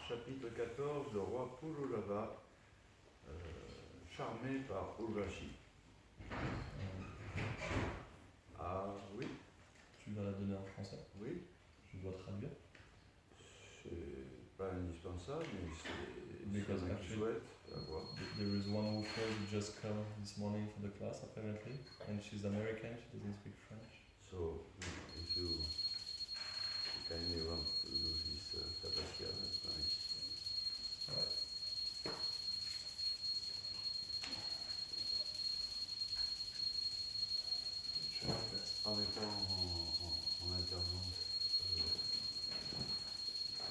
chapitre 14, le roi Purulava, charmé par Urvashi. Ah oui. Tu dois la donner en français. Oui. Je dois traduire. C'est pas indispensable, mais c'est Because ce que tu souhaites avoir. There is one who just come this morning for the class apparently, and she's American, she doesn't speak French. So, if you kindly want to do this tapasya, that's nice. Ouais. En même temps, en alternance.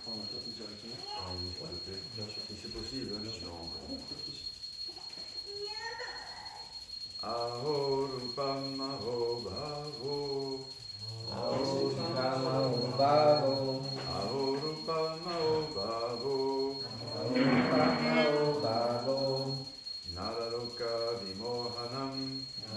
En alternance directement. Ah oui, s'il te plaît. Bien sûr. Si c'est possible, Bien sûr. sinon. Pas de souci. Aho rupam aho bhavo. Aho rupam aho bhavo. Aho rupam aho bhavo. Aho rupam aho bhavo. Naraloka vimohanam.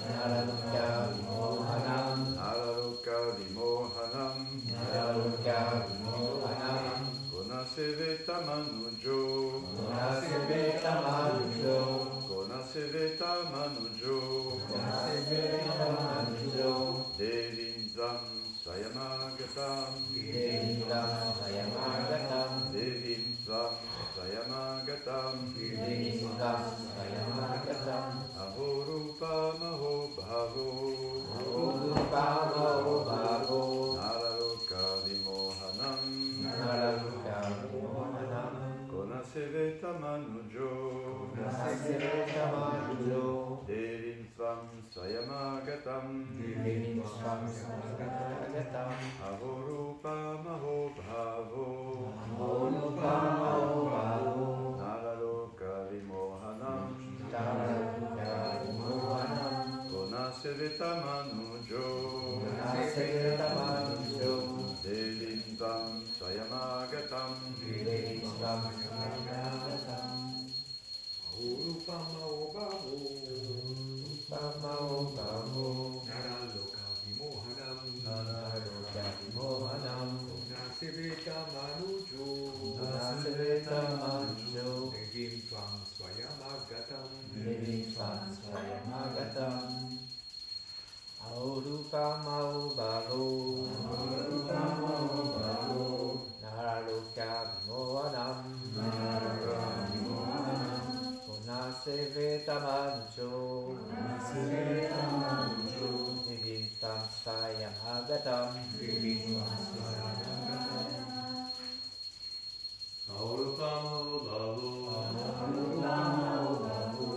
Naraloka vimohanam. Naraloka vimohanam. Naraloka vimohanam. Konaseveta manujo. Konaseveta manujo. Konaseveta manujo. Konaseveta manujo. Devim tvam swayamagatam. Devim tvam swayamagatam. Devim tvam swayamagatam. Devim tvam swayamagatam. Aho rupam aho bhavo. Aho rupam aho bhavo. Naraloka vimohanam. Naraloka vimohanam. Konaseveta manujo. Konaseveta manujo. Devim tvam swayamagatam. Devim tvam swayamagatam. Aho rupam aho bhavo. Aho rupam aho bhavo. Naraloka vimohanam. Naraloka vimohanam. Konaseveta manujo. Konaseveta manujo. Devim tvam swayamagatam. Devim tvam swayamagatam. Rupam aho bhavo. Rupam aho bhavo. Naraloka vimohanam. Naraloka vimohanam. Konaseveta manujo. Konaseveta manujo. Devim tvam swayamagatam. Devim tvam swayamagatam. Aho rupam aho bhavo. Aho rupam aho bhavo. Naraloka vimohanam. Naraloka vimohanam. Konaseveta manujo. Konaseveta manujo. Devim tvam swayamagatam. Devim tvam swayamagatam. Aho rupam aho bhavo. Aho rupam aho bhavo.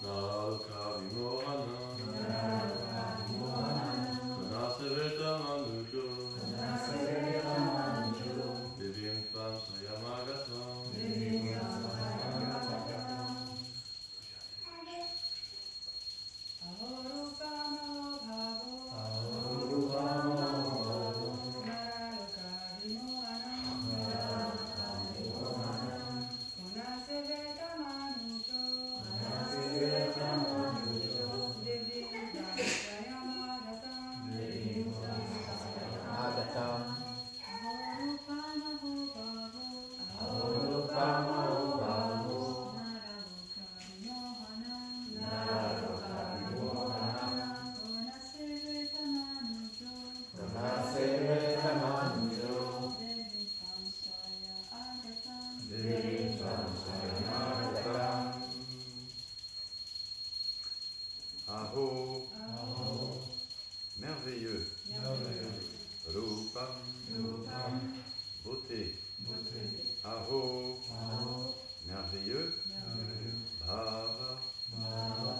Naraloka vimohanam. Naraloka vimohanam. Konaseveta manujo. Konaseveta manujo. Devim tvam swayamagatam. Devim tvam swayamagatam. Aho rupam aho bhavo. Aho rupam aho bhavo. Naraloka vimohanam. Naraloka vimohanam. Konaseveta manujo. Konaseveta manujo. Devim tvam swayamagatam. Devim tvam swayamagatam. Aho rupam aho bhavo. Aho rupam aho bhavo. Naraloka vimohanam. Naraloka vimohanam. Konaseveta manujo. Konaseveta manujo. Devim tvam swayamagatam. Devim tvam swayamagatam. Aho, Aho, merveilleux. merveilleux. Rupam, Rupam, beauté. beauté. Aho, Aho, merveilleux. merveilleux. Bhava, Bhava,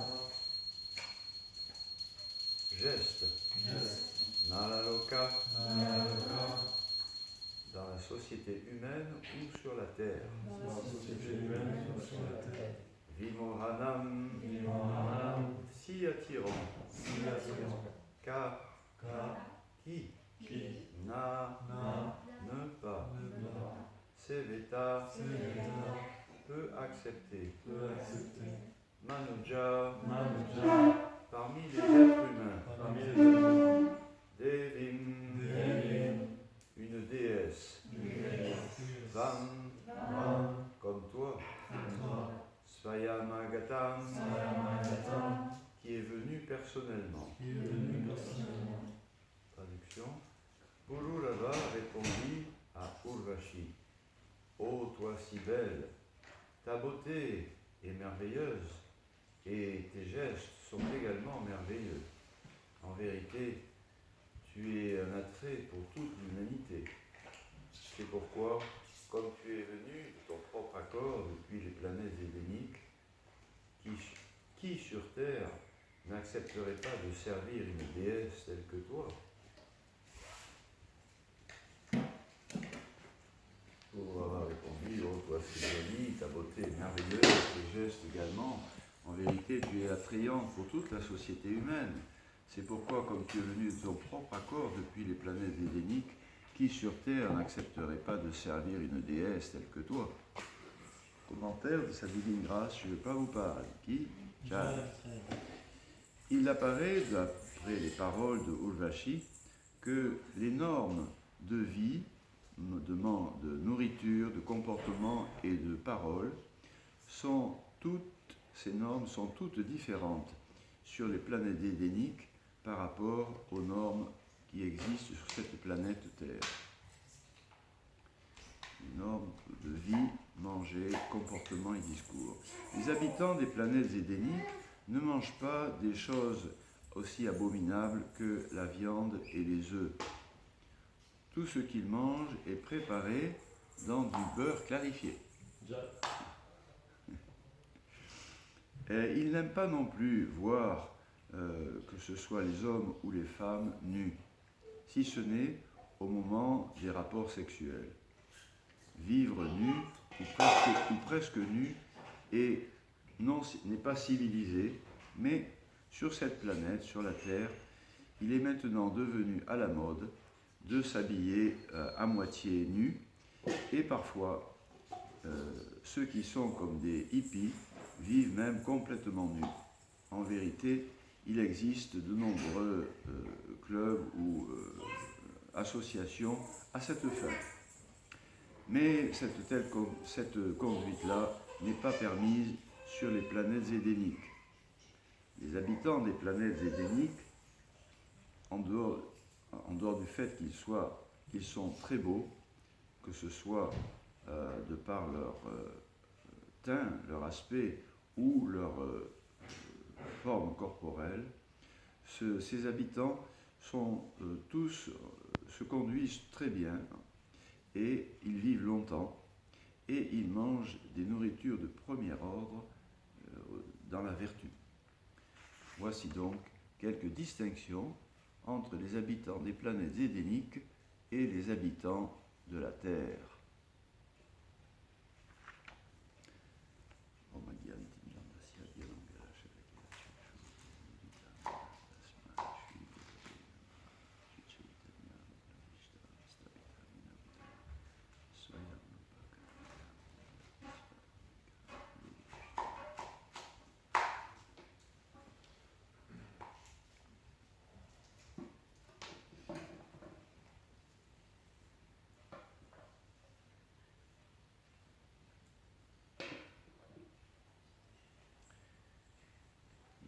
geste. geste. Nalaloka, Naraloka, dans la société humaine ou sur la terre. dans la société humaine ou sur la terre. Vimohanam, Vimohanam, si attirant. si attirant. Ka, Ka, qui, qui, na, na, ne pas. ne pas. Seveta, Seveta, peut accepter. peut accepter. Manuja, Manuja, parmi les êtres humains. parmi les humains. Devim, Devim, une déesse. déesse. Vam, Vam, Swayamagatam, qui est venu personnellement. qui est venu personnellement. Traduction. Pururava répondit à Urvashi, ô toi si belle, ta beauté est merveilleuse et tes gestes sont également merveilleux. En vérité, tu es un attrait pour toute l'humanité. C'est pourquoi, comme tu es venu de ton propre accord depuis les planètes édéniques, qui sur terre n'accepterait pas de servir une déesse telle que toi? Pour avoir répondu, ô toi si jolie, ta beauté est merveilleuse, tes gestes également. En vérité, tu es attrayante pour toute la société humaine. C'est pourquoi, comme tu es venu de ton propre accord depuis les planètes édéniques, qui sur terre n'accepterait pas de servir une déesse telle que toi? Commentaire de sa divine grâce, je ne vais pas vous parler. Qui? Jai. Il apparaît, d'après les paroles de Urvashi, que les normes de vie, de nourriture, de comportement et de parole, ces normes sont toutes différentes sur les planètes édéniques par rapport aux normes qui existent sur cette planète Terre. Les normes de vie, manger, comportement et discours. Les habitants des planètes édéniques ne mangent pas des choses aussi abominables que la viande et les œufs. Tout ce qu'ils mangent est préparé dans du beurre clarifié. Et ils n'aiment pas non plus voir que ce soit les hommes ou les femmes nus, si ce n'est au moment des rapports sexuels. Vivre nu ou presque nu n'est pas civilisé, mais sur cette planète, sur la Terre, il est maintenant devenu à la mode de s'habiller à moitié nu, et parfois ceux qui sont comme des hippies vivent même complètement nus. En vérité, il existe de nombreux clubs ou associations à cette fin. Mais cette conduite-là n'est pas permise sur les planètes édéniques. Les habitants des planètes édéniques, en dehors du fait qu'ils sont très beaux, que ce soit de par leur teint, leur aspect ou leur forme corporelle, ces habitants se conduisent très bien et ils vivent longtemps et ils mangent des nourritures de premier ordre dans la vertu. Voici donc quelques distinctions entre les habitants des planètes édéniques et les habitants de la Terre.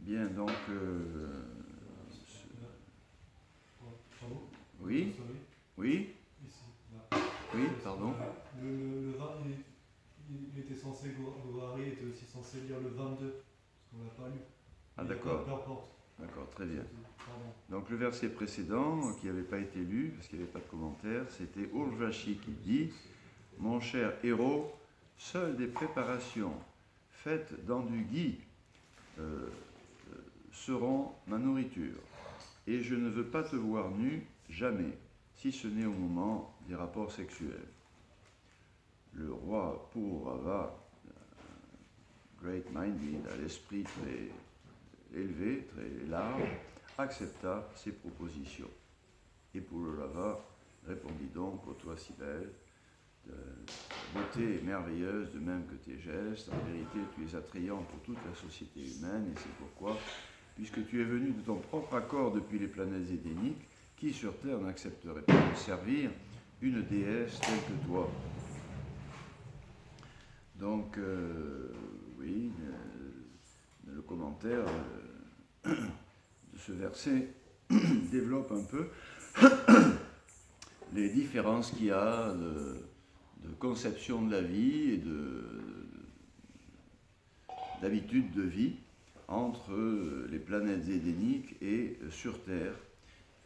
Bien, donc... Oui, oui, oui, pardon. Le 20, il était censé, Gohari était aussi censé lire le 22, parce qu'on l'a pas lu. Ah d'accord, Peu importe. d'accord, très bien. Pardon. Donc le verset précédent, qui n'avait pas été lu, parce qu'il n'y avait pas de commentaire, c'était Urvashi qui dit « Mon cher héros, seules des préparations faites dans du ghee seront ma nourriture, et je ne veux pas te voir nu jamais, si ce n'est au moment des rapports sexuels. » Le roi Pururava, great-minded, à l'esprit très élevé, très large, accepta ces propositions. Et Pururava répondit donc, ô toi si belle, beauté merveilleuse de même que tes gestes, en vérité tu es attrayant pour toute la société humaine, et c'est pourquoi, puisque tu es venu de ton propre accord depuis les planètes édéniques, qui sur terre n'accepterait pas de servir une déesse telle que toi? Donc, oui, commentaire de ce verset développe un peu les différences qu'il y a de conception de la vie et d'habitude de vie entre les planètes édéniques et sur Terre.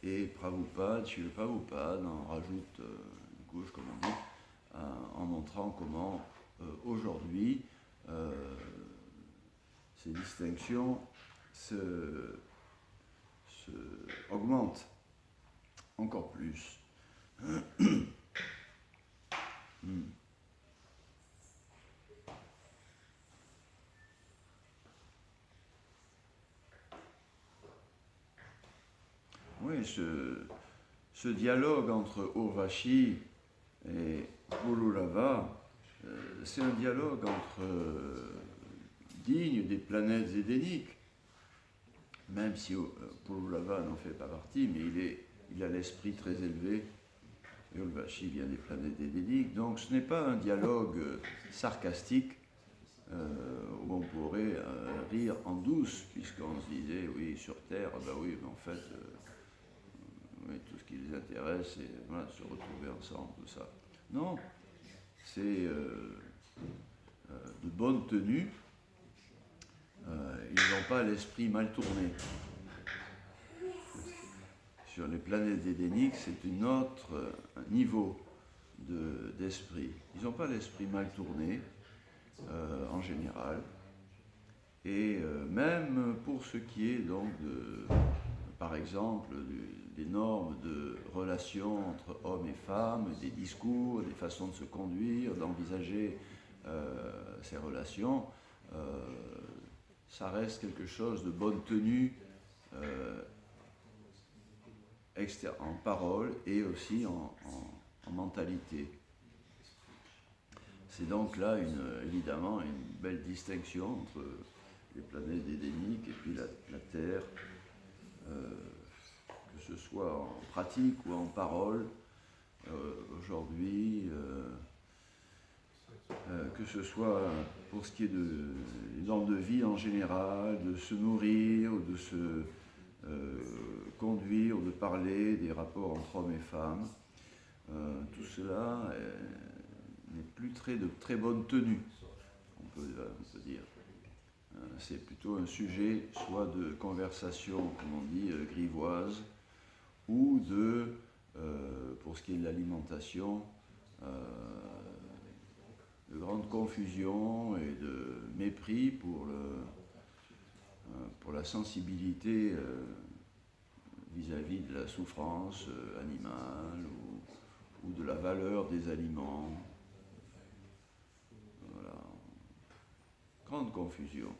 Et Prabhupada, Srila Prabhupada en rajoute une couche, comme on dit, en montrant comment aujourd'hui ces distinctions augmentent encore plus. Oui, ce dialogue entre Urvashi et Pururava, c'est un dialogue digne des planètes édéniques, même si Pururava n'en fait pas partie, mais il a l'esprit très élevé. Urvashi vient des planètes édéniques, donc ce n'est pas un dialogue sarcastique où on pourrait rire en douce, puisqu'on se disait, oui, sur Terre, ben oui, mais en fait, oui, tout ce qui les intéresse, c'est voilà, se retrouver ensemble, tout ça. Non, c'est de bonne tenue. Ils n'ont pas l'esprit mal tourné. Sur les planètes édéniques, c'est un autre niveau d'esprit. Ils n'ont pas l'esprit mal tourné, en général. Et même pour ce qui est donc par exemple, des normes de relations entre hommes et femmes, des discours, des façons de se conduire, d'envisager ces relations, ça reste quelque chose de bonne tenue en parole et aussi en mentalité. C'est donc là évidemment une belle distinction entre les planètes édéniques et puis la Terre, que ce soit en pratique ou en parole. Aujourd'hui, que ce soit pour ce qui est des normes de vie en général, de se nourrir, ou de se conduire, ou de parler, des rapports entre hommes et femmes, tout cela n'est plus de très bonne tenue, on peut dire. C'est plutôt un sujet soit de conversation, comme on dit, grivoise, ou pour ce qui est de l'alimentation, de grande confusion et de mépris pour la sensibilité vis-à-vis de la souffrance animale ou de la valeur des aliments. Voilà. Grande confusion.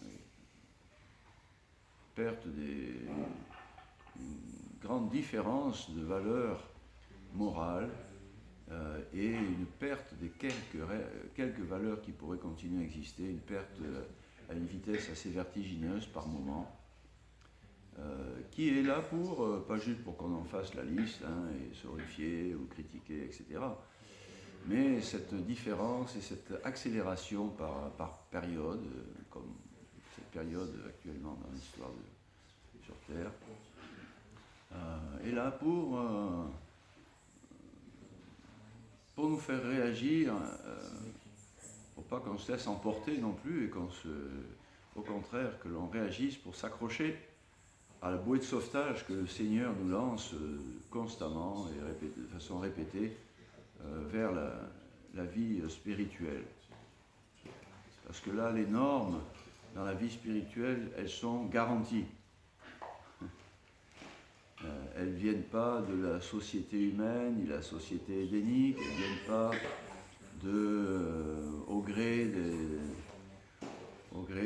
Oui. Perte une grande différence de valeur morale et une perte de quelques valeurs qui pourraient continuer à exister, une perte à une vitesse assez vertigineuse par moment, qui est là pas juste pour qu'on en fasse la liste et s'horrifier ou critiquer, etc., mais cette différence et cette accélération par période, comme cette période actuellement dans l'histoire sur Terre, est là pour nous faire réagir, pour pas qu'on se laisse emporter non plus, et au contraire, que l'on réagisse pour s'accrocher à la bouée de sauvetage que le Seigneur nous lance constamment et de façon répétée vers la vie spirituelle. Parce que là, les normes dans la vie spirituelle, elles sont garanties. Elles ne viennent pas de la société humaine, ni de la société édénique, elles ne viennent pas au gré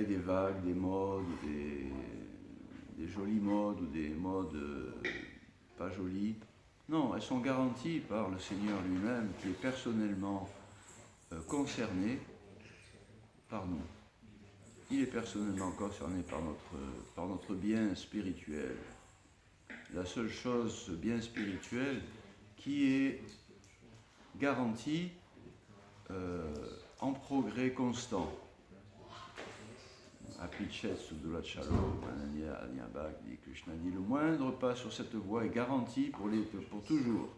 des vagues, des modes, des jolis modes ou des modes pas jolis. Non, elles sont garanties par le Seigneur lui-même, qui est personnellement concerné par nous. Il est personnellement concerné par notre bien spirituel. La seule chose, ce bien spirituel, qui est garanti en progrès constant. Apichet Sudurachalo, Ananyabhak, dit Krishna dit le moindre pas sur cette voie est garanti pour toujours.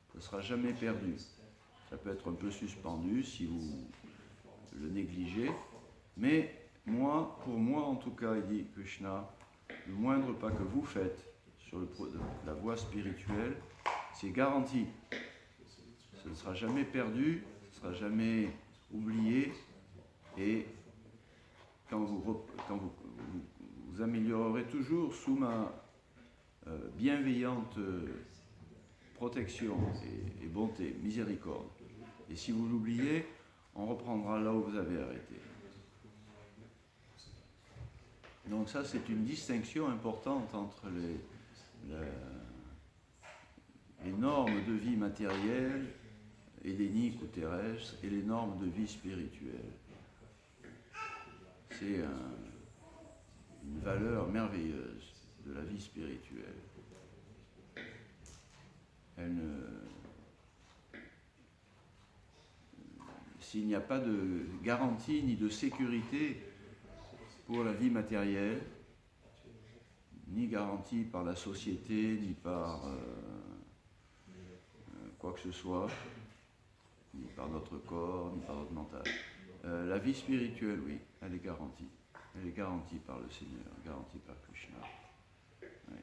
Ça ne sera jamais perdu. Ça peut être un peu suspendu si vous le négligez, mais pour moi en tout cas, il dit Krishna, le moindre pas que vous faites sur la voie spirituelle, c'est garanti. Ça ne sera jamais perdu, ça ne sera jamais oublié, et quand vous améliorerez toujours sous ma bienveillante protection et bonté, miséricorde. Et si vous l'oubliez, on reprendra là où vous avez arrêté. Donc ça, c'est une distinction importante entre les normes de vie matérielle, hélénique ou terrestre, et les normes de vie spirituelle. C'est une valeur merveilleuse de la vie spirituelle. S'il n'y a pas de garantie ni de sécurité pour la vie matérielle, ni garantie par la société, ni par quoi que ce soit, ni par notre corps, ni par notre mental. La vie spirituelle, oui, elle est garantie. Elle est garantie par le Seigneur, garantie par Krishna. Oui.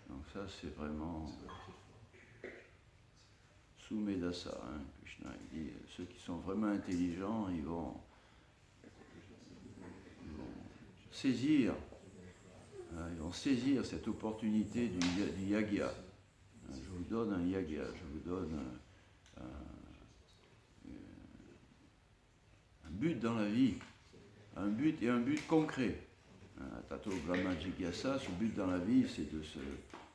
Donc ça, c'est vraiment Sumedasa, Krishna. Il dit, ceux qui sont vraiment intelligents, ils vont saisir cette opportunité du yagya. Je vous donne un yagya, je vous donne un but dans la vie, un but concret. Tato Brahma Jigyasa, ce but dans la vie, c'est de se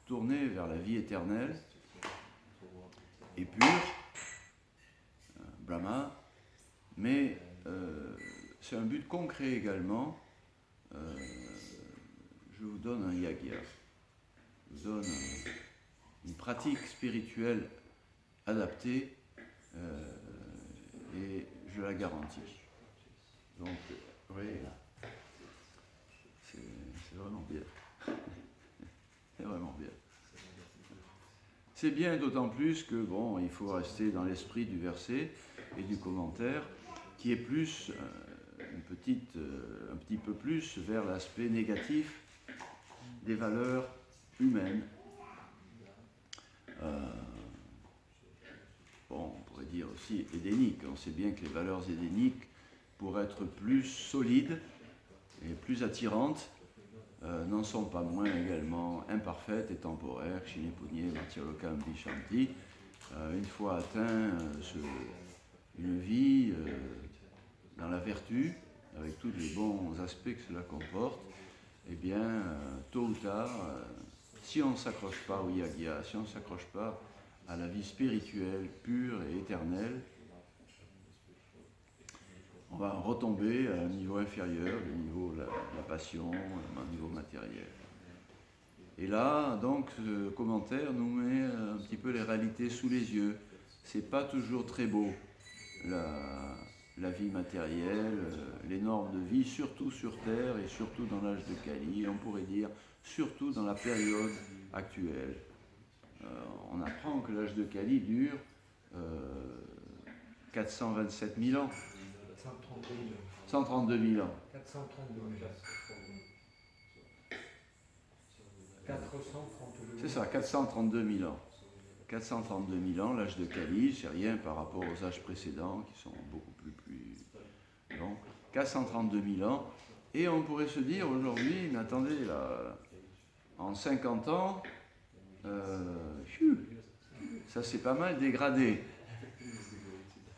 tourner vers la vie éternelle et pure, Brahma, mais c'est un but concret également. Je vous donne un yagya, je vous donne une pratique spirituelle adaptée et je la garantis. Donc, oui, c'est vraiment bien. C'est vraiment bien. C'est bien d'autant plus que, bon, il faut rester dans l'esprit du verset et du commentaire, qui est plus, un petit peu plus vers l'aspect négatif des valeurs humaines. Bon, on pourrait dire aussi édéniques. On sait bien que les valeurs édéniques, pour être plus solides et plus attirantes, n'en sont pas moins également imparfaites et temporaires. Kshinipunye, Matyalokam, Vishanti. Une fois atteint une vie dans la vertu, avec tous les bons aspects que cela comporte, eh bien, tôt ou tard, si on ne s'accroche pas au yagya, si on ne s'accroche pas à la vie spirituelle, pure et éternelle, on va retomber à un niveau inférieur, le niveau de la passion, un niveau matériel. Et là, donc, ce commentaire nous met un petit peu les réalités sous les yeux. C'est pas toujours très beau, la vie matérielle, les normes de vie, surtout sur Terre et surtout dans l'âge de Kali, et on pourrait dire surtout dans la période actuelle. On apprend que l'âge de Kali dure 427 000 ans. 132 000 ans. 432 000 ans. 432 000. C'est ça, 432 000 ans. 432 000 ans, l'âge de Kali, c'est rien par rapport aux âges précédents qui sont beaucoup plus longs. 432 000 ans. Et on pourrait se dire aujourd'hui, mais attendez, là, en 50 ans, ça s'est pas mal dégradé.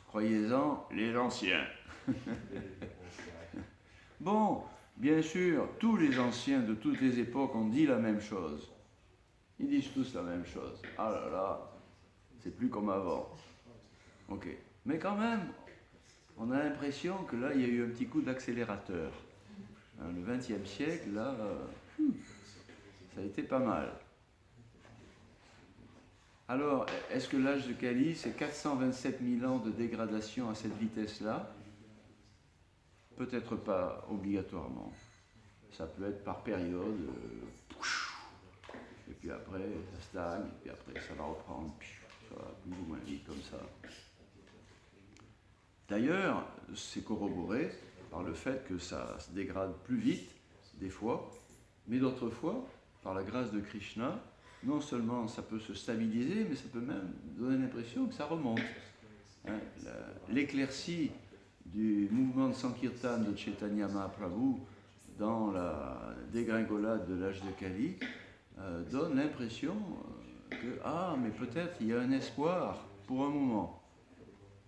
Croyez-en, les anciens. Bon, bien sûr, tous les anciens de toutes les époques ont dit la même chose. Ils disent tous la même chose. Ah là là, c'est plus comme avant. Ok. Mais quand même, on a l'impression que là, il y a eu un petit coup d'accélérateur. Le XXe siècle, là, ça a été pas mal. Alors, est-ce que l'âge de Kali, c'est 427 000 ans de dégradation à cette vitesse-là? peut-être pas obligatoirement. Ça peut être par période, et puis après ça stagne, et puis après ça va reprendre, ça va plus ou moins vite comme ça. D'ailleurs, c'est corroboré par le fait que ça se dégrade plus vite, des fois, mais d'autres fois, par la grâce de Krishna, non seulement ça peut se stabiliser, mais ça peut même donner l'impression que ça remonte. Hein, l'éclaircie du mouvement de Sankirtan de Chaitanya Mahaprabhu dans la dégringolade de l'âge de Kali donne l'impression que, mais peut-être il y a un espoir pour un moment,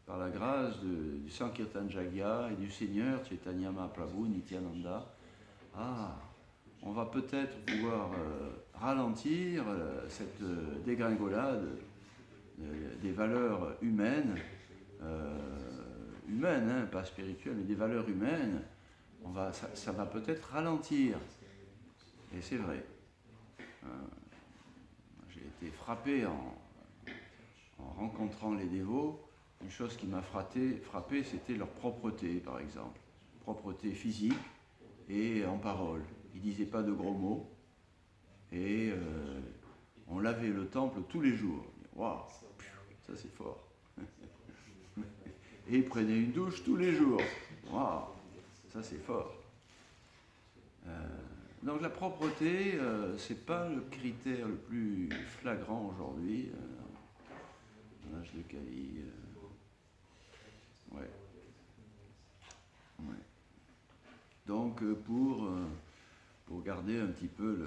par la grâce du Sankirtan Jagya et du Seigneur Chaitanya Mahaprabhu, Nityananda. On va peut-être pouvoir ralentir cette dégringolade des valeurs humaines, pas spirituelles, mais des valeurs humaines. Ça va peut-être ralentir. Et c'est vrai. J'ai été frappé en rencontrant les dévots. Une chose qui m'a frappé, c'était leur propreté, par exemple. Propreté physique et en parole. Ils ne disaient pas de gros mots. Et on lavait le temple tous les jours. Waouh, ça c'est fort. Et ils prenaient une douche tous les jours. Waouh, ça c'est fort. Donc la propreté, c'est pas le critère le plus flagrant aujourd'hui. L'âge de Kali. Ouais. Donc pour garder un petit peu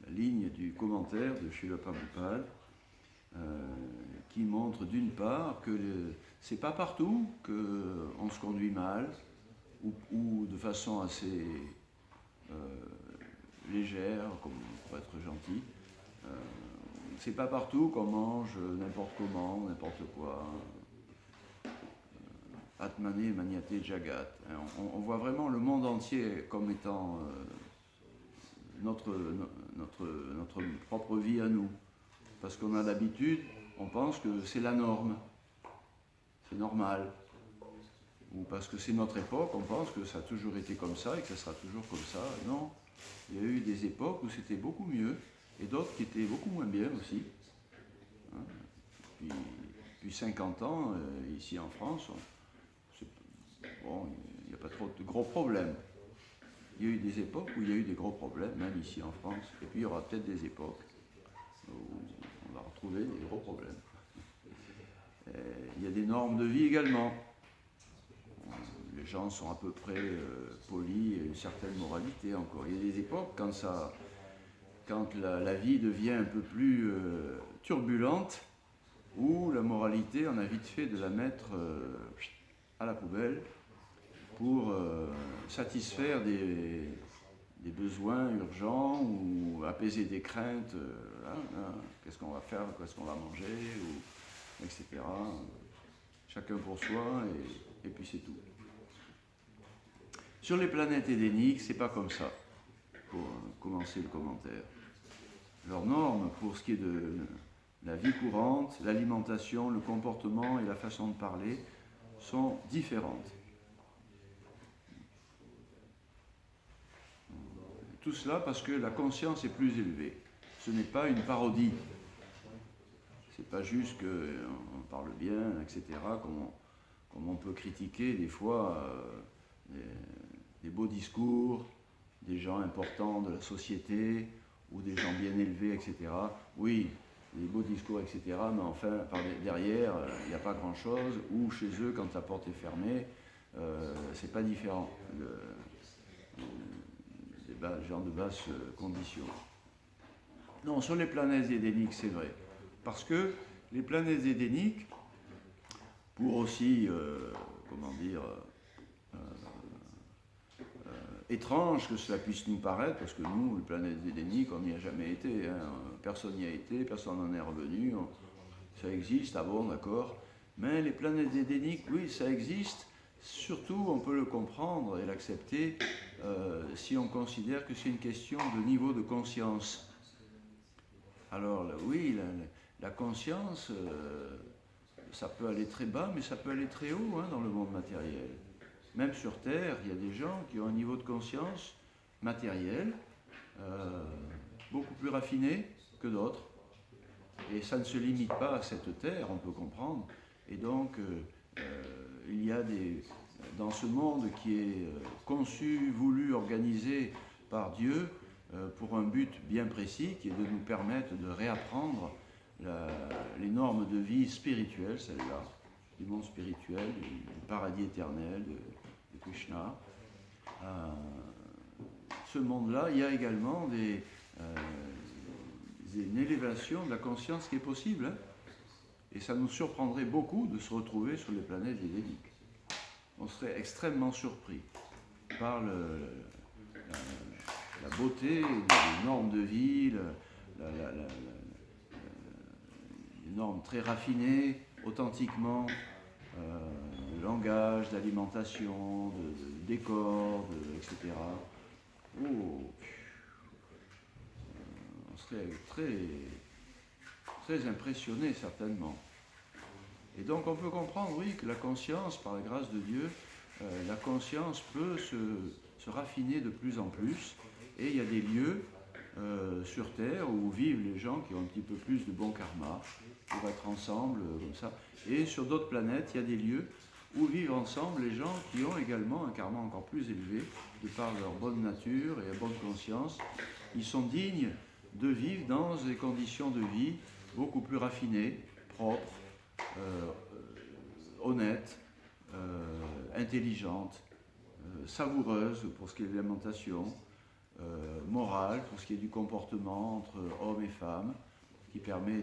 la ligne du commentaire de Srila Prabhupada, qui montre d'une part que c'est pas partout qu'on se conduit mal ou de façon assez légère, comme pour être gentil. C'est pas partout qu'on mange n'importe comment, n'importe quoi. Atmane Maniate Jagat. On voit vraiment le monde entier comme étant notre propre vie à nous. Parce qu'on a l'habitude, on pense que c'est la norme, c'est normal. Ou parce que c'est notre époque, on pense que ça a toujours été comme ça et que ça sera toujours comme ça. Non, il y a eu des époques où c'était beaucoup mieux et d'autres qui étaient beaucoup moins bien aussi. Depuis 50 ans, ici en France, il n'y a pas trop de gros problèmes. Il y a eu des époques où il y a eu des gros problèmes, même ici en France. Et puis il y aura peut-être des époques où on va retrouver des gros problèmes. Il y a des normes de vie également. Les gens sont à peu près polis et une certaine moralité encore. Il y a des époques quand la vie devient un peu plus turbulente, où la moralité, on a vite fait de la mettre à la poubelle pour satisfaire des besoins urgents ou apaiser des craintes. Qu'est-ce qu'on va faire, qu'est-ce qu'on va manger, etc. Chacun pour soi, et puis c'est tout. Sur les planètes édéniques, c'est pas comme ça, pour commencer le commentaire. Leurs normes, pour ce qui est de la vie courante, l'alimentation, le comportement et la façon de parler, sont différentes. Tout cela parce que la conscience est plus élevée. Ce n'est pas une parodie. C'est pas juste qu'on parle bien, etc., comme on peut critiquer des fois des beaux discours, des gens importants de la société, ou des gens bien élevés, etc. Oui, des beaux discours, etc., mais enfin, derrière, il n'y a pas grand-chose, ou chez eux, quand la porte est fermée, c'est pas différent. Des gens de basse condition. Non, sur les planètes édéniques, c'est vrai. Parce que les planètes édéniques, pour aussi, étrange que cela puisse nous paraître, parce que nous, les planètes édéniques, on n'y a jamais été. Personne n'y a été, personne n'en est revenu. Ça existe, bon, d'accord. Mais les planètes édéniques, oui, ça existe. Surtout, on peut le comprendre et l'accepter si on considère que c'est une question de niveau de conscience. Alors, oui, la conscience, ça peut aller très bas, mais ça peut aller très haut dans le monde matériel. même sur Terre, il y a des gens qui ont un niveau de conscience matériel beaucoup plus raffiné que d'autres. Et ça ne se limite pas à cette Terre, on peut comprendre. Et donc, il y a dans ce monde qui est conçu, voulu, organisé par Dieu, pour un but bien précis, qui est de nous permettre de réapprendre les normes de vie spirituelles, celles-là, du monde spirituel, du paradis éternel de Krishna. Ce monde-là, il y a également une élévation de la conscience qui est possible, hein. Et ça nous surprendrait beaucoup de se retrouver sur les planètes édéniques. On serait extrêmement surpris par la beauté des normes de vie, les normes très raffinées, authentiquement, de langage, d'alimentation, de décor, etc. Oh, on serait très, très impressionné certainement. Et donc on peut comprendre, oui, que la conscience, par la grâce de Dieu, la conscience peut se raffiner de plus en plus. Et il y a des lieux sur Terre où vivent les gens qui ont un petit peu plus de bon karma, pour être ensemble, comme ça. Et sur d'autres planètes, il y a des lieux où vivent ensemble les gens qui ont également un karma encore plus élevé, de par leur bonne nature et leur bonne conscience. Ils sont dignes de vivre dans des conditions de vie beaucoup plus raffinées, propres, honnêtes, intelligentes, savoureuses pour ce qui est de l'alimentation, morale pour ce qui est du comportement entre hommes et femmes, qui permet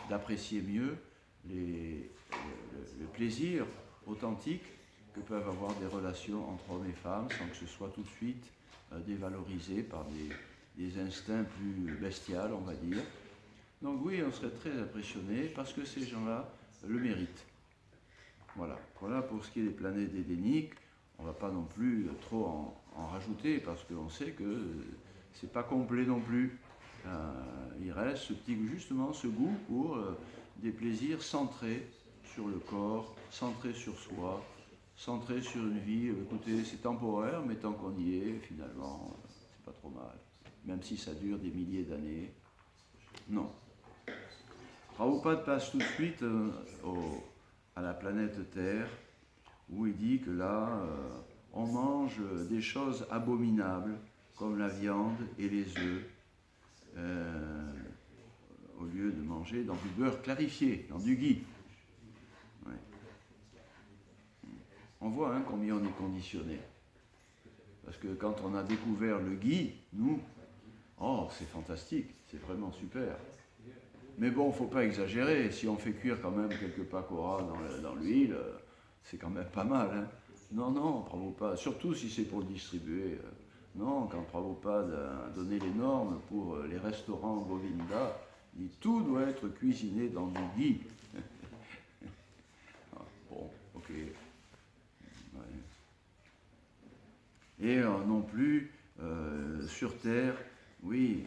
d'apprécier mieux le plaisir authentique que peuvent avoir des relations entre hommes et femmes sans que ce soit tout de suite dévalorisé par des instincts plus bestials, on va dire. Donc oui, on serait très impressionné parce que ces gens-là le méritent. Voilà pour ce qui est des planètes édéniques. On ne va pas non plus trop en rajouter parce qu'on sait que c'est pas complet non plus. Il reste justement ce goût pour des plaisirs centrés sur le corps, centrés sur soi, centrés sur une vie. Écoutez, c'est temporaire, mais tant qu'on y est, finalement, c'est pas trop mal. Même si ça dure des milliers d'années. Non. Prabhupada passe tout de suite à la planète Terre, où il dit que là, on mange des choses abominables, comme la viande et les œufs, au lieu de manger dans du beurre clarifié, dans du ghee. Ouais. On voit combien on est conditionné. Parce que quand on a découvert le ghee, nous, c'est fantastique, c'est vraiment super. Mais bon, il ne faut pas exagérer. Si on fait cuire quand même quelques pakoras dans l'huile, c'est quand même pas mal. Hein. Non, Prabhupada, surtout si c'est pour le distribuer. Non, quand Prabhupada a donné les normes pour les restaurants Govinda, il dit tout doit être cuisiné dans du ghee. Bon, ok. Ouais. Et non plus, sur Terre, oui,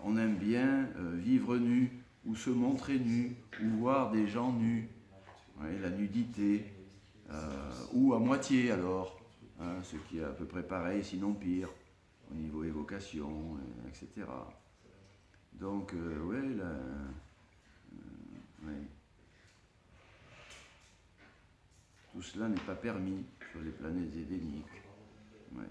on aime bien vivre nu, ou se montrer nu, ou voir des gens nus, ouais, la nudité, ou à moitié alors, ce qui est à peu près pareil, sinon pire, au niveau évocation, etc. Donc, ouais, tout cela n'est pas permis sur les planètes édéniques. Ouais.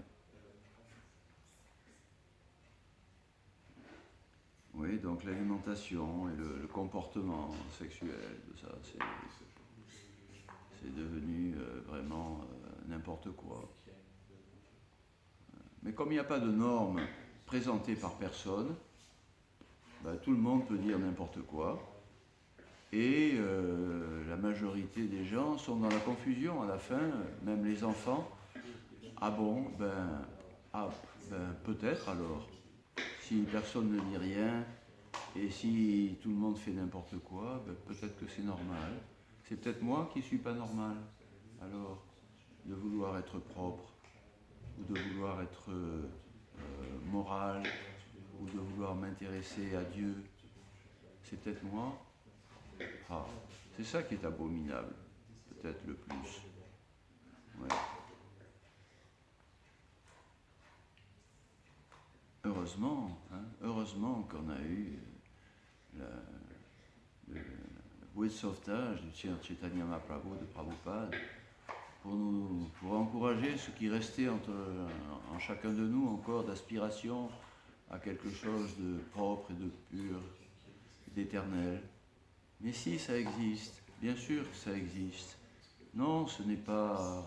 Oui, donc l'alimentation et le comportement sexuel, ça, c'est devenu vraiment n'importe quoi. Mais comme il n'y a pas de normes présentées par personne, tout le monde peut dire n'importe quoi. Et la majorité des gens sont dans la confusion à la fin, même les enfants. Ah bon, peut-être alors. Si personne ne dit rien, et si tout le monde fait n'importe quoi, peut-être que c'est normal. C'est peut-être moi qui ne suis pas normal, alors, de vouloir être propre, ou de vouloir être moral, ou de vouloir m'intéresser à Dieu. C'est peut-être moi. C'est ça qui est abominable, peut-être le plus. Ouais. heureusement qu'on a eu le bouée de sauvetage du Sri Chaitanya Mahaprabhu, de Prabhupada, pour encourager ce qui restait en chacun de nous encore d'aspiration à quelque chose de propre et de pur, d'éternel. Mais si ça existe, bien sûr que ça existe. Non, ce n'est pas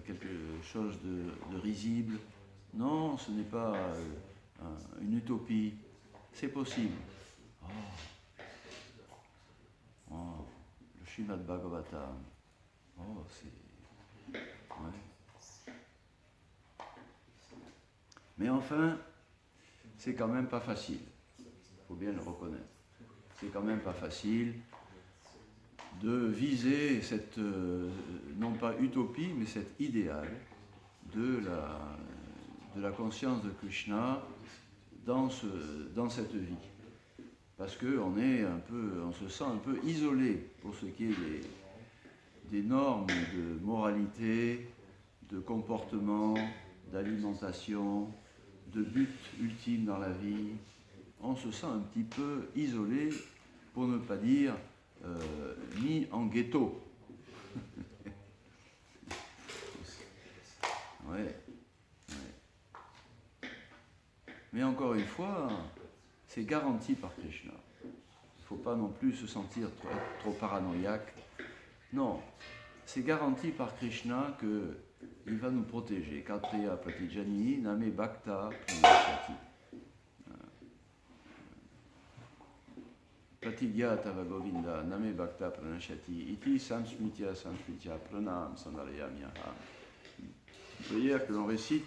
quelque chose de risible. Non, ce n'est pas une utopie. C'est possible. Le Srimad Bhagavatam. C'est... Ouais. Mais enfin, c'est quand même pas facile. Il faut bien le reconnaître. C'est quand même pas facile de viser cette, non pas utopie, mais cet idéal de la conscience de Krishna dans cette vie. Parce qu'on on se sent un peu isolé pour ce qui est des normes de moralité, de comportement, d'alimentation, de but ultime dans la vie. On se sent un petit peu isolé, pour ne pas dire mis en ghetto. Ouais. Mais encore une fois, c'est garanti par Krishna. Il ne faut pas non plus se sentir trop paranoïaque. Non, c'est garanti par Krishna qu'il va nous protéger. Kateya pratijani name bhakta pranashyati. Pratigya tava govinda name bhakta pranashyati. Iti samsmitya pranam sandarayamyaha. Prière que l'on récite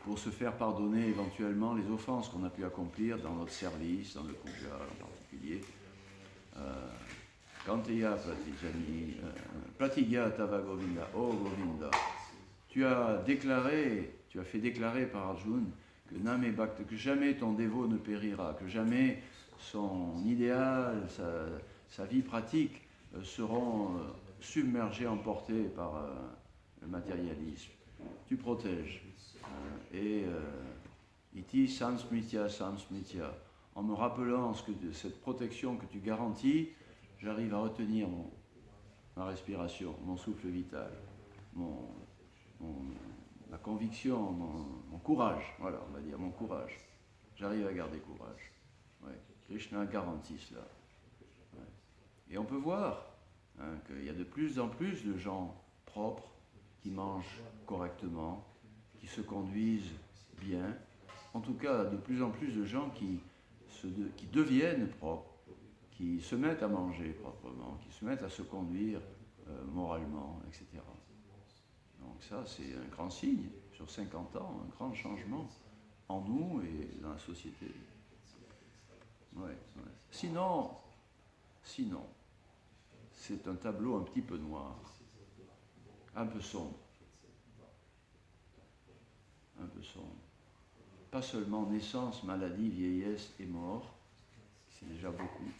pour se faire pardonner éventuellement les offenses qu'on a pu accomplir dans notre service, dans le puja en particulier. Kanteya pratijani, pratigya tava govinda, oh Govinda, tu as fait déclarer par Arjuna que Name Bhakta, que jamais ton dévot ne périra, que jamais son idéal, sa vie pratique seront submergés, emportés par le matérialisme. Tu protèges. Iti samsmitya, en me rappelant cette protection que tu garantis, j'arrive à retenir ma respiration, mon souffle vital, ma conviction, mon courage, voilà, on va dire, mon courage. J'arrive à garder courage. Ouais. Krishna garantit cela. Ouais. Et on peut voir qu'il y a de plus en plus de gens propres qui mangent correctement, qui se conduisent bien. En tout cas, de plus en plus de gens qui deviennent propres, qui se mettent à manger proprement, qui se mettent à se conduire moralement, etc. Donc ça, c'est un grand signe, sur 50 ans, un grand changement en nous et dans la société. Ouais. Sinon, c'est un tableau un petit peu noir, un peu sombre. Pas seulement naissance, maladie, vieillesse et mort, c'est déjà beaucoup,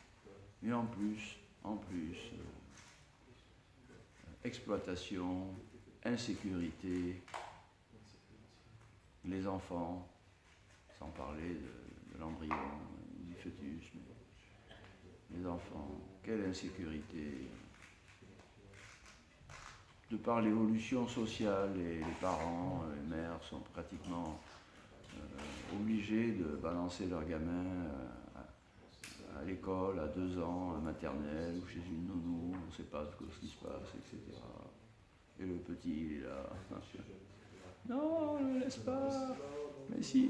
mais en plus, exploitation, insécurité, les enfants, sans parler de l'embryon, du fœtus, mais les enfants, quelle insécurité. De par l'évolution sociale, les parents, les mères sont pratiquement obligés de balancer leurs gamins à l'école, à 2 ans, à maternelle, ou chez une nounou, on ne sait pas ce qui se passe, etc. Et le petit, il est là. Non, ne le laisse pas. Mais si.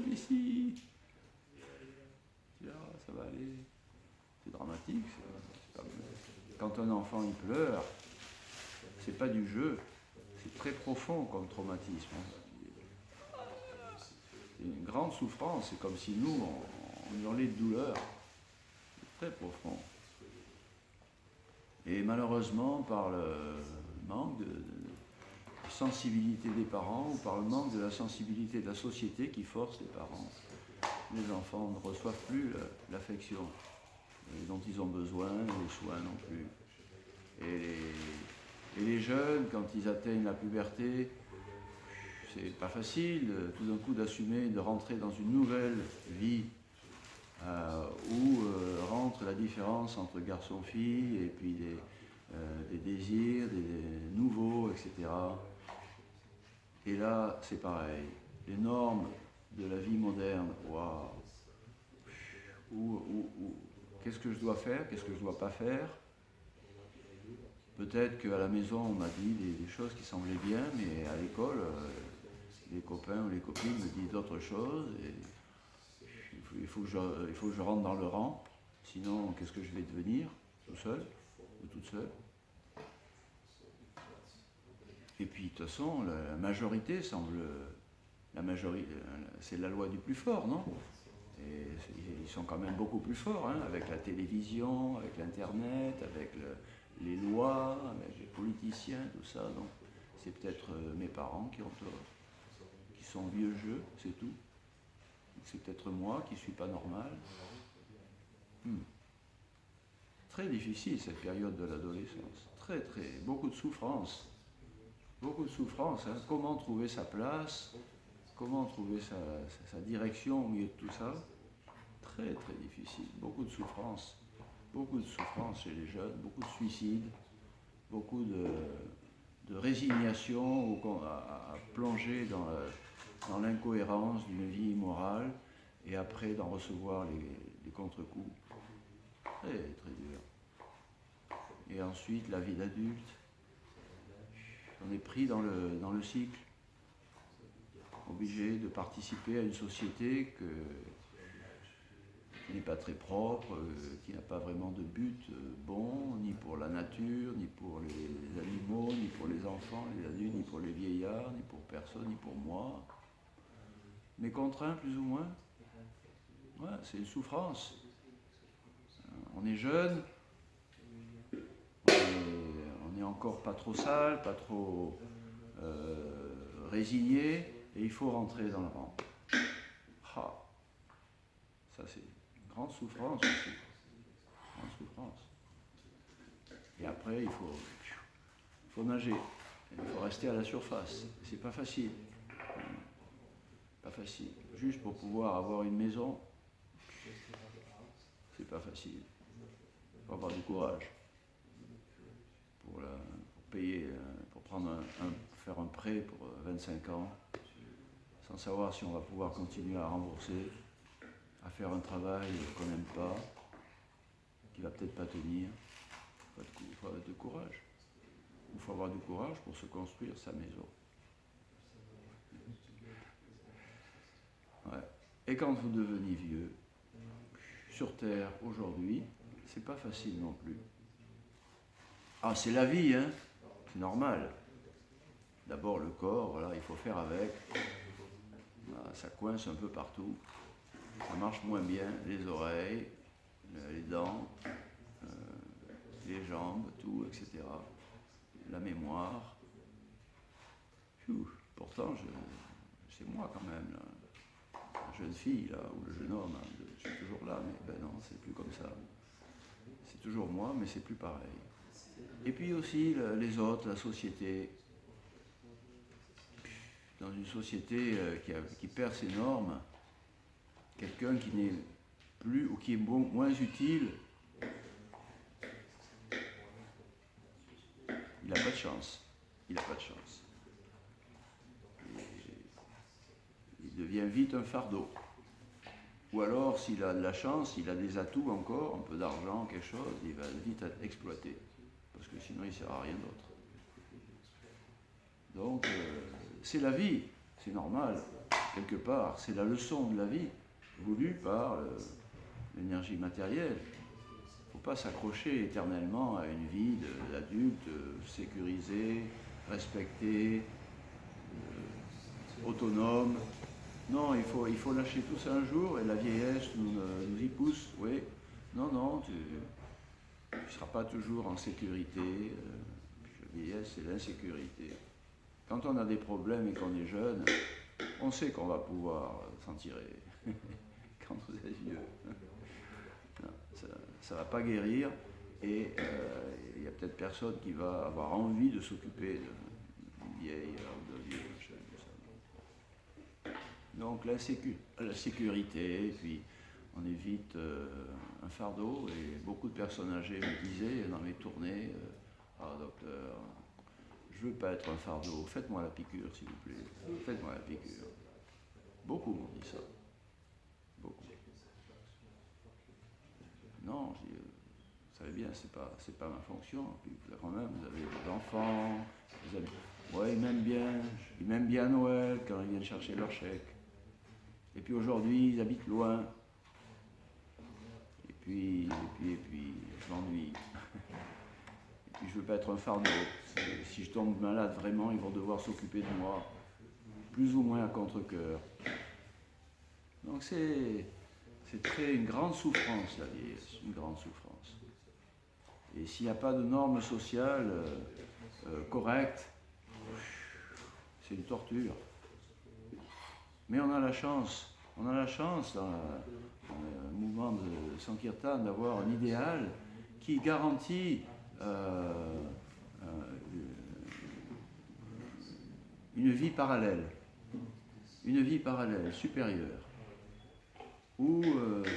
Là, ça va aller. C'est dramatique. Quand un enfant il pleure, c'est pas du jeu. C'est très profond comme traumatisme. C'est une grande souffrance. C'est comme si nous, on hurlait de douleur. C'est très profond. Et malheureusement, par le manque de sensibilité des parents ou par le manque de la sensibilité de la société qui force les parents, les enfants ne reçoivent plus l'affection dont ils ont besoin, les soins non plus. Et les jeunes, quand ils atteignent la puberté, c'est pas facile tout d'un coup d'assumer, de rentrer dans une nouvelle vie où rentre la différence entre garçon-fille et puis des désirs, des nouveaux, etc. Et là, c'est pareil. Les normes de la vie moderne, waouh, qu'est-ce que je dois faire, qu'est-ce que je ne dois pas faire. Peut-être qu'à la maison, on m'a dit des choses qui semblaient bien, mais à l'école, les copains ou les copines me disent d'autres choses. Et il faut que je rentre dans le rang, sinon qu'est-ce que je vais devenir, tout seul ou toute seule. Et puis de toute façon, la majorité semble... La majorité, c'est la loi du plus fort, non? Et ils sont quand même beaucoup plus forts, hein, avec la télévision, avec l'Internet, avec les lois, avec les politiciens, tout ça. Donc c'est peut-être mes parents qui ont tort, qui sont vieux jeux, c'est tout. C'est peut-être moi qui ne suis pas normal. Très difficile cette période de l'adolescence. Beaucoup de souffrance. Beaucoup de souffrance. Hein. Comment trouver sa place? Comment trouver sa direction au milieu de tout ça? Très très difficile. Beaucoup de souffrance. Beaucoup de souffrance chez les jeunes. Beaucoup de suicides. Beaucoup de résignation à plonger dans l'incohérence d'une vie immorale et après d'en recevoir les contre-coups. Très très dur. Et ensuite la vie d'adulte. On est pris dans le cycle, obligé de participer à une société qui n'est pas très propre, qui n'a pas vraiment de but bon, ni pour la nature, ni pour les animaux, ni pour les enfants, les adultes, ni pour les vieillards, ni pour personne, ni pour moi. Mais contraint plus ou moins. Ouais, c'est une souffrance. On est jeune, on est encore pas trop sale, pas trop résigné, et il faut rentrer dans le rang. Ça c'est une grande souffrance aussi. Grande souffrance. Et après il faut nager, il faut rester à la surface. C'est pas facile. Pas facile. Juste pour pouvoir avoir une maison, c'est pas facile. Il faut avoir du courage. Pour payer, pour faire un prêt pour 25 ans, sans savoir si on va pouvoir continuer à rembourser, à faire un travail qu'on n'aime pas, qui va peut-être pas tenir. Il faut avoir du courage. Il faut avoir du courage pour se construire sa maison. Ouais. Et quand vous devenez vieux, sur Terre aujourd'hui, c'est pas facile non plus. Ah, c'est la vie, hein, c'est normal. D'abord le corps, voilà, il faut faire avec. Voilà, ça coince un peu partout. Ça marche moins bien, les oreilles, les dents, les jambes, tout, etc. La mémoire. Pourtant, c'est moi quand même, là. La jeune fille, là, ou le jeune homme, hein, je suis toujours là, mais ben non, c'est plus comme ça. C'est toujours moi, mais c'est plus pareil. Et puis aussi les autres, la société. Dans une société qui perd ses normes, quelqu'un qui n'est plus ou qui est moins utile, il n'a pas de chance. Il n'a pas de chance. Il devient vite un fardeau. Ou alors, s'il a de la chance, il a des atouts encore, un peu d'argent, quelque chose, il va vite être exploité. Parce que sinon, il ne sert à rien d'autre. Donc, c'est la vie, c'est normal, quelque part. C'est la leçon de la vie, voulue par l'énergie matérielle. Il ne faut pas s'accrocher éternellement à une vie d'adulte sécurisée, respectée, autonome. Non, il faut lâcher tout ça un jour et la vieillesse nous y pousse. Oui, non, tu ne seras pas toujours en sécurité. La vieillesse, c'est l'insécurité. Quand on a des problèmes et qu'on est jeune, on sait qu'on va pouvoir s'en tirer. Quand vous êtes vieux, ça ne va pas guérir et il y a peut-être personne qui va avoir envie de s'occuper d'une vieille, d'un vieux, tout ça. Donc la sécurité, et puis on évite un fardeau, et beaucoup de personnes âgées me disaient dans mes tournées, ah docteur, je veux pas être un fardeau, faites-moi la piqûre s'il vous plaît, faites-moi la piqûre. Beaucoup m'ont dit ça, beaucoup. Non, je dis, vous savez bien, c'est pas ma fonction, puis quand même, vous avez des enfants, vous avez... Ouais, ils m'aiment bien Noël quand ils viennent chercher leur chèque. Et puis aujourd'hui, ils habitent loin. Et puis, je m'ennuie. Et puis je veux pas être un fardeau. Si je tombe malade vraiment, ils vont devoir s'occuper de moi, plus ou moins à contre-cœur. Donc c'est une grande souffrance, la vieillesse, une grande souffrance. Et s'il n'y a pas de normes sociales correctes, c'est une torture. Mais on a la chance dans le mouvement de Sankirtan d'avoir un idéal qui garantit une vie parallèle supérieure, où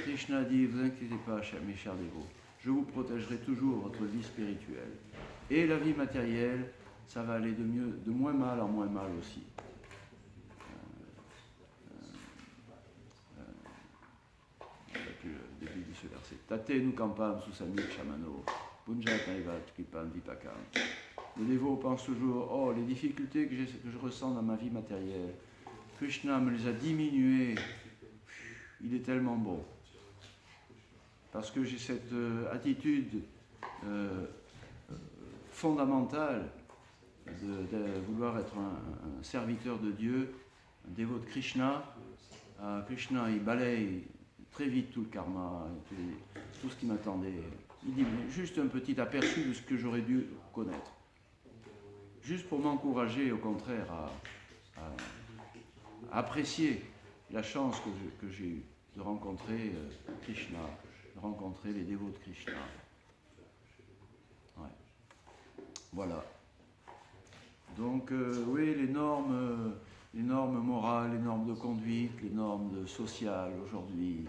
Krishna dit, vous inquiétez pas, mes chers dévots, je vous protégerai toujours votre vie spirituelle. Et la vie matérielle, ça va aller de moins mal en moins mal aussi. Depuis le début de ce verset. Tate nukampam susamik shamano, punjat naivat kripan vipakam. Le dévot pense toujours, oh, les difficultés que je ressens dans ma vie matérielle, Krishna me les a diminuées. Il est tellement bon. Parce que j'ai cette attitude fondamentale de vouloir être un serviteur de Dieu, un dévot de Krishna. Krishna, il balaye très vite tout le karma, tout ce qui m'attendait. Il dit juste un petit aperçu de ce que j'aurais dû connaître. Juste pour m'encourager, au contraire, à apprécier la chance que j'ai eue de rencontrer Krishna, de rencontrer les dévots de Krishna. Ouais. Voilà. Donc, oui, les normes morales, les normes de conduite, les normes sociales aujourd'hui,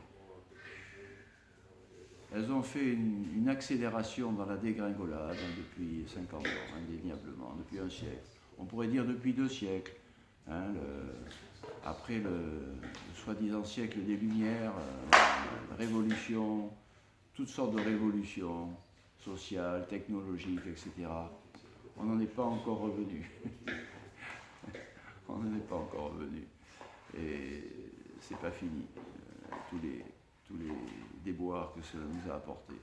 elles ont fait une accélération dans la dégringolade depuis 50 ans, indéniablement, depuis un siècle. On pourrait dire depuis 2 siècles. Après le soi-disant siècle des Lumières, révolution, toutes sortes de révolutions sociales, technologiques, etc. On n'en est pas encore revenu. On n'en est pas encore revenu. Et c'est pas fini. Tous les déboires que cela nous a apportés.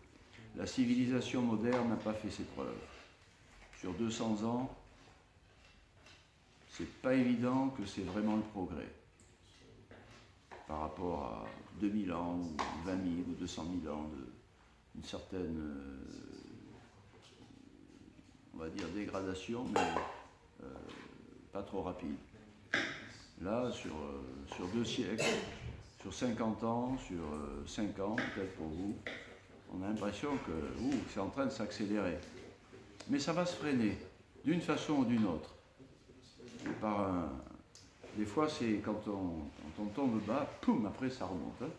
La civilisation moderne n'a pas fait ses preuves. Sur 200 ans, c'est pas évident que c'est vraiment le progrès. Par rapport à 2000 ans, ou 20 000 ou 200 000 ans d'une certaine, on va dire, dégradation, mais pas trop rapide. Là, sur 2 siècles, sur 50 ans, sur 5 ans, peut-être pour vous, on a l'impression que c'est en train de s'accélérer. Mais ça va se freiner, d'une façon ou d'une autre. Des fois, c'est quand on tombe bas, poum, après ça remonte. Hein.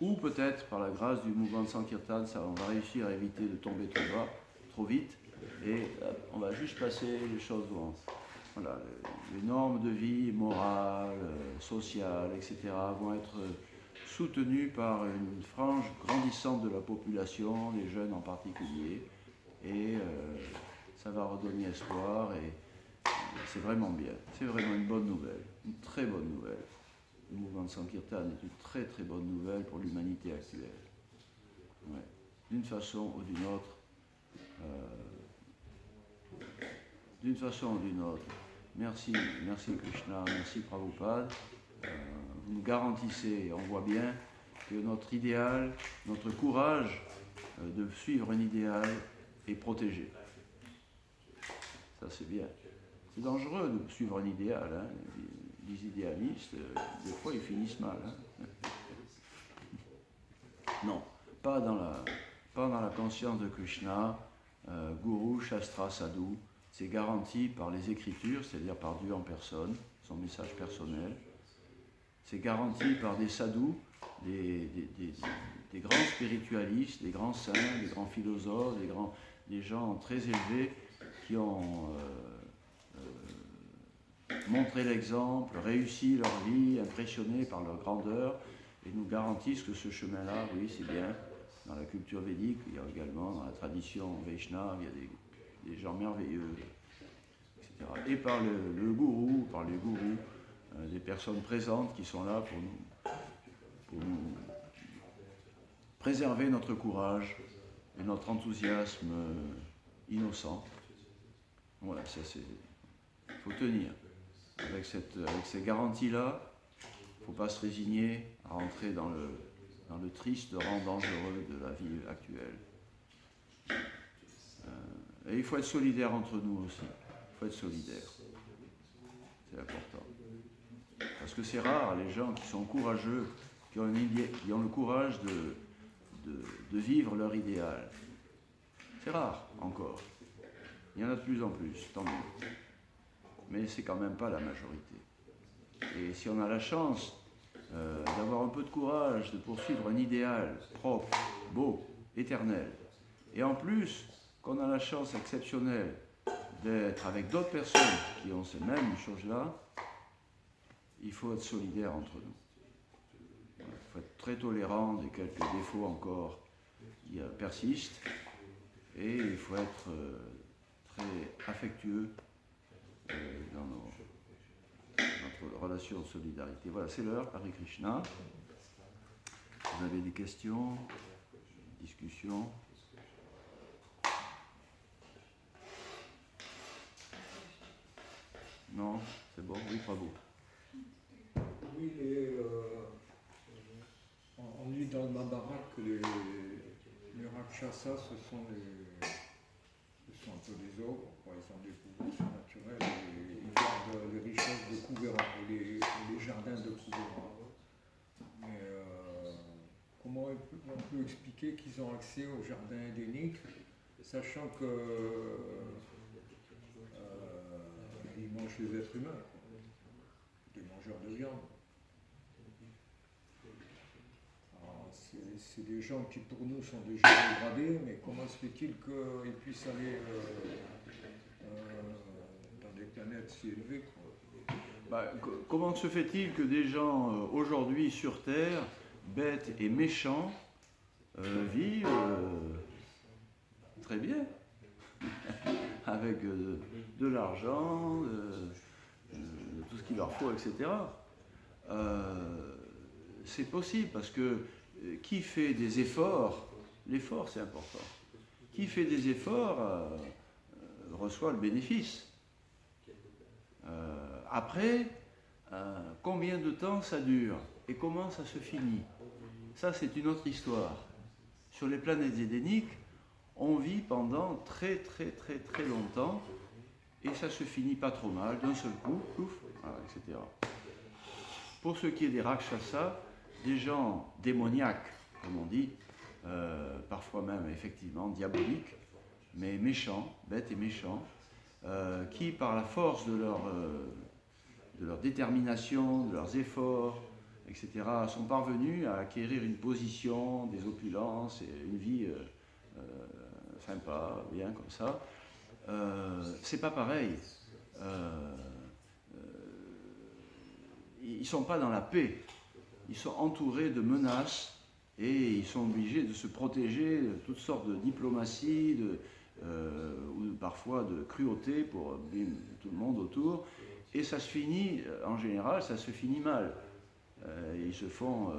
Ou peut-être, par la grâce du mouvement de Sankirtan, on va réussir à éviter de tomber trop bas, trop vite, et on va juste passer les choses vont. Voilà, les normes de vie morales, sociales, etc. vont être soutenues par une frange grandissante de la population, les jeunes en particulier, et ça va redonner espoir, et c'est vraiment bien, c'est vraiment une bonne nouvelle, une très bonne nouvelle. Le mouvement de Sankirtan est une très très bonne nouvelle pour l'humanité actuelle. Ouais. D'une façon ou d'une autre, merci Krishna, merci Prabhupada. Vous nous garantissez, on voit bien que notre idéal, notre courage de suivre un idéal est protégé. Ça c'est bien. C'est dangereux de suivre un idéal. Hein. Les idéalistes, des fois, ils finissent mal. Hein. Non, pas dans la conscience de Krishna, Guru, Shastra, Sadhu. C'est garanti par les Écritures, c'est-à-dire par Dieu en personne, son message personnel. C'est garanti par des sadhus, des grands spiritualistes, des grands saints, des grands philosophes, des gens très élevés qui ont montré l'exemple, réussi leur vie, impressionnés par leur grandeur, et nous garantissent que ce chemin-là, oui, c'est bien. Dans la culture védique, il y a également, dans la tradition Vaishnava, il y a des gens merveilleux, etc. Et par le gourou, par les gourous, des personnes présentes qui sont là pour nous préserver notre courage et notre enthousiasme innocent. Voilà, ça c'est... Il faut tenir. Avec ces garanties-là, il ne faut pas se résigner à rentrer dans le triste rang dangereux de la vie actuelle. Et il faut être solidaire entre nous aussi. Il faut être solidaire. C'est important. Parce que c'est rare, les gens qui sont courageux, qui ont le courage de vivre leur idéal. C'est rare, encore. Il y en a de plus en plus, tant mieux. Mais c'est quand même pas la majorité. Et si on a la chance d'avoir un peu de courage, de poursuivre un idéal propre, beau, éternel, et en plus qu'on a la chance exceptionnelle d'être avec d'autres personnes qui ont ces mêmes choses-là, il faut être solidaire entre nous. Il faut être très tolérant des quelques défauts encore qui persistent, et il faut être très affectueux dans notre relation de solidarité. Voilà, c'est l'heure. Hare Krishna. Vous avez des questions, discussions? Non? C'est bon? Oui, bravo. Oui, on lit dans le Mahabharata que les Rakshasas, ce sont un peu des ogres, quoi. Ils ont des pouvoirs surnaturels et ils gardent les richesses de Kuvera et les jardins de Kuvera. Mais comment on peut expliquer qu'ils ont accès au jardin édénique, sachant que ils mangent les êtres humains, quoi. Des mangeurs de viande. C'est des gens qui pour nous sont déjà dégradés, mais comment se fait-il qu'ils puissent aller dans des planètes si élevées, quoi? Comment se fait-il que des gens aujourd'hui sur Terre, bêtes et méchants, vivent très bien, avec de l'argent, tout ce qu'il leur faut, etc. C'est possible parce que qui fait des efforts, l'effort c'est important, qui fait des efforts reçoit le bénéfice. Après, combien de temps ça dure et comment ça se finit, ça c'est une autre histoire. Sur les planètes édéniques, on vit pendant très très très très longtemps et ça se finit pas trop mal, d'un seul coup, pouf, voilà, etc. Pour ce qui est des Rakshasas, des gens démoniaques, comme on dit, parfois même effectivement diaboliques, mais méchants, bêtes et méchants, qui par la force de leur détermination, de leurs efforts, etc., sont parvenus à acquérir une position, des opulences et une vie sympa, bien comme ça. C'est pas pareil. Ils sont pas dans la paix. Ils sont entourés de menaces et ils sont obligés de se protéger de toutes sortes de diplomatie, ou parfois de cruauté pour tout le monde autour. Et ça se finit, en général, ça se finit mal. Ils se font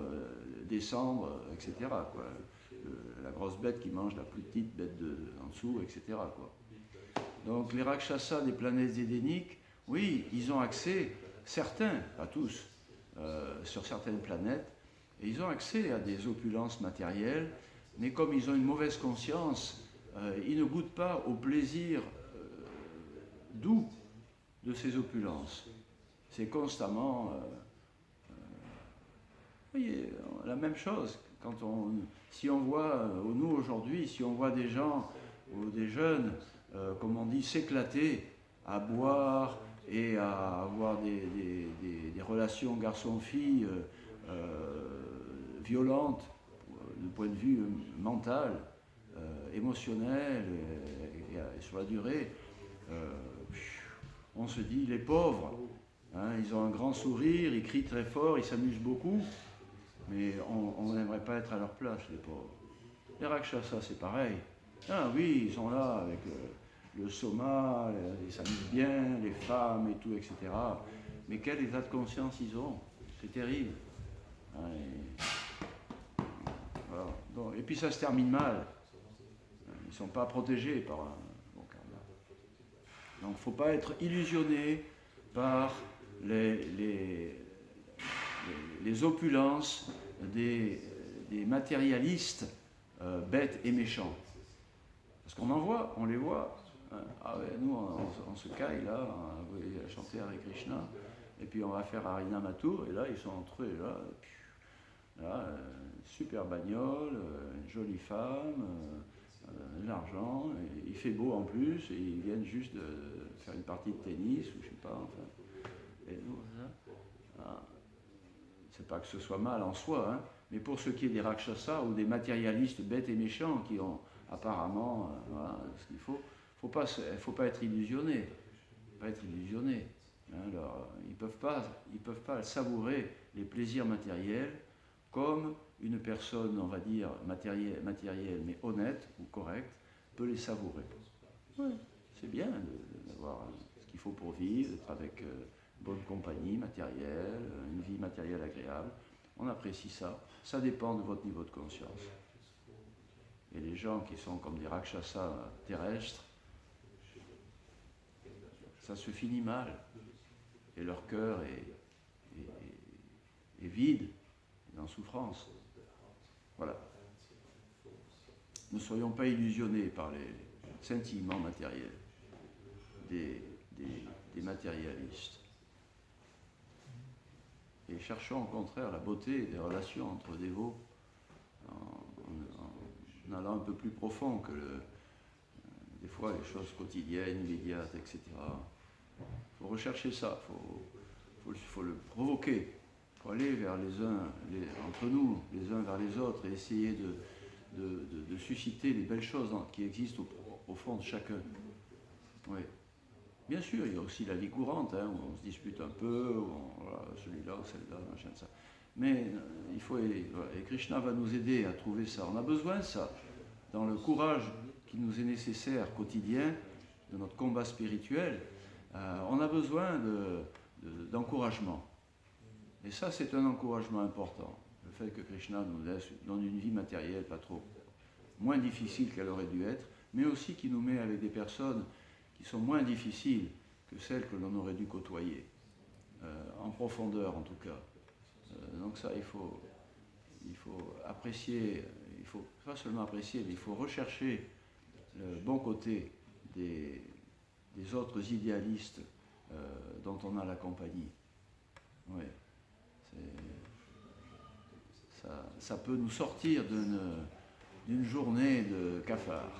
descendre, etc., quoi. La grosse bête qui mange la plus petite bête en dessous, etc., quoi. Donc les Rakshasas des planètes édéniques, oui, ils ont accès, certains, pas tous, sur certaines planètes, et ils ont accès à des opulences matérielles, mais comme ils ont une mauvaise conscience, ils ne goûtent pas au plaisir doux de ces opulences. C'est constamment... vous voyez, la même chose. Si on voit, nous aujourd'hui, si on voit des gens ou des jeunes, comme on dit, s'éclater à boire et à avoir des relations garçon-fille violentes du point de vue mental, émotionnel et sur la durée, on se dit les pauvres, hein, ils ont un grand sourire, ils crient très fort, ils s'amusent beaucoup, mais on n'aimerait pas être à leur place, les pauvres. Les Rakshasas, c'est pareil. Ah oui, ils sont là avec le soma, ils s'amusent bien, les femmes et tout, etc. Mais quel état de conscience ils ont? C'est terrible. Hein, voilà. Donc, et puis ça se termine mal. Ils ne sont pas protégés par un bon karma. Donc il ne faut pas être illusionné par les opulences des matérialistes bêtes et méchants. Parce qu'on en voit, on les voit. Ah ouais, nous, on se caille là, on va chanter Hare Krishna, et puis on va faire Harina Mathur, et là, ils sont entre eux, là super bagnole, une jolie femme, de l'argent, et il fait beau en plus, et ils viennent juste de faire une partie de tennis, ou je sais pas, enfin. Et nous, c'est pas que ce soit mal en soi, hein, mais pour ce qui est des Rakshasas ou des matérialistes bêtes et méchants qui ont apparemment voilà, ce qu'il faut pas être illusionné. Pas être illusionné. Hein, alors, ils peuvent pas savourer les plaisirs matériels comme une personne, on va dire, matérielle mais honnête ou correcte, peut les savourer. Ouais. C'est bien d'avoir ce qu'il faut pour vivre, d'être avec bonne compagnie matérielle, une vie matérielle agréable. On apprécie ça. Ça dépend de votre niveau de conscience. Et les gens qui sont comme des Rakshasas terrestres, ça se finit mal. Et leur cœur est vide, et en souffrance. Voilà. Ne soyons pas illusionnés par les sentiments matériels des matérialistes. Et cherchons au contraire la beauté des relations entre dévots en allant un peu plus profond que des fois les choses quotidiennes, immédiates, etc. Il faut rechercher ça, il faut le provoquer, il faut aller vers entre nous, les uns vers les autres, et essayer de susciter les belles choses qui existent au fond de chacun. Oui. Bien sûr, il y a aussi la vie courante, hein, où on se dispute un peu, voilà, celui-là, celle-là, machin, ça. Mais il faut, et Krishna va nous aider à trouver ça. On a besoin de ça, dans le courage qui nous est nécessaire quotidien, de notre combat spirituel. On a besoin d'encouragement. Et ça, c'est un encouragement important. Le fait que Krishna nous laisse dans une vie matérielle pas trop moins difficile qu'elle aurait dû être, mais aussi qui nous met avec des personnes qui sont moins difficiles que celles que l'on aurait dû côtoyer, en profondeur en tout cas. Donc ça, il faut apprécier, il faut pas seulement apprécier, mais il faut rechercher le bon côté des autres idéalistes dont on a la compagnie. Oui. Ça peut nous sortir d'une journée de cafard.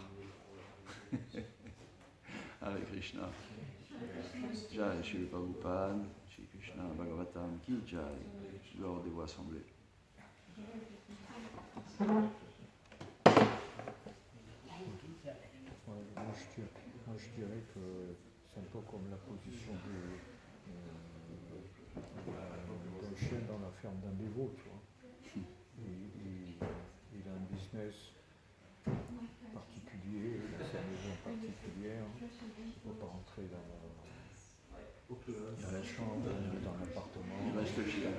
Avec Krishna. Jai Shri Prabhupada, Shri Krishna Bhagavatam Ki Jai, gloire des voix assemblées. Moi je dirais que c'est un peu comme la position d'un chien dans la ferme d'un dévot, tu vois. Il a un business particulier, il a sa maison particulière, il ne peut pas rentrer dans la chambre, dans l'appartement. Il reste le chien.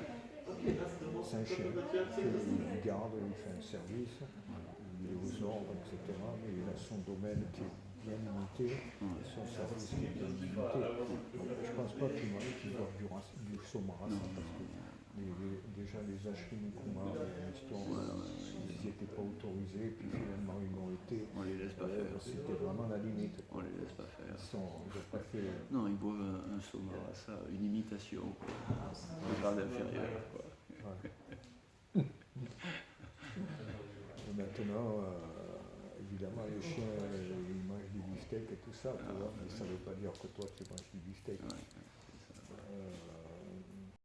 C'est un chien qu'il garde, il fait un service, il est aux ordres, etc. Mais il a son domaine qui est bien limité, et son service qui est bien limité. Donc, je ne pense pas qu'il doivent du somarasa, parce que déjà les Ashwini Kumar, ils n'étaient pas autorisés, puis finalement ils l'ont été. On les laisse pas faire. C'était vraiment la limite. On les laisse pas faire. Non, ils boivent un somarasa, une imitation, un grade inférieur. Ouais. Maintenant, évidemment, les chiens, ils mangent du beefsteak et tout ça, tu vois, mais ça ne veut pas dire que toi tu manges du beefsteak. Ouais.